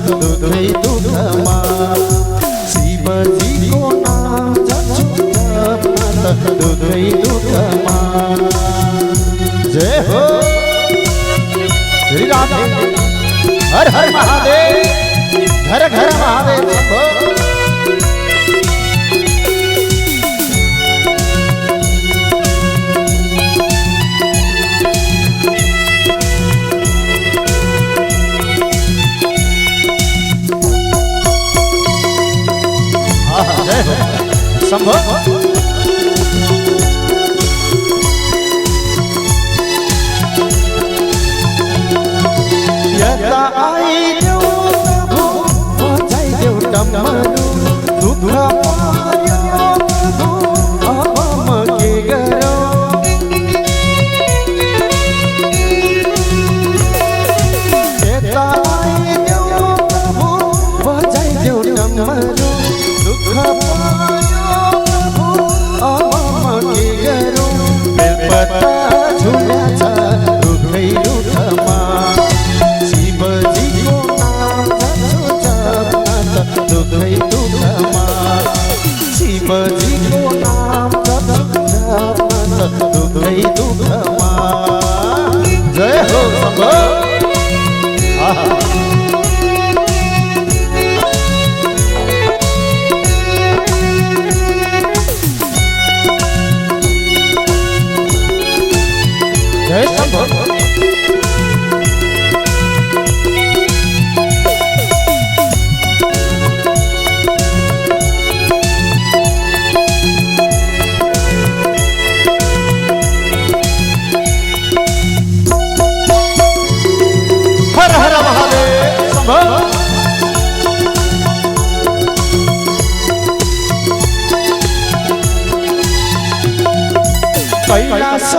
दुधई दुधमा शिवजी को नाम जप दुधई दुधमा। जय हो श्री राम। हर हर महादेव, घर घर महादेव शंभो। शंभो यता आई देव प्रभु बजाई देव डमरू दुख पार्यो प्रभु अब म के गरौ। यता आई देव प्रभु बजाई देव डमरू दुख पता झुम्या छ दुधई दुधमा शिवजी को नाम जप दुधई दुधमा शिवजी को नाम जप दुधई दुधमा। जय हो शंभो। जय शंभो। हर हर महादेव शंभो। कैलास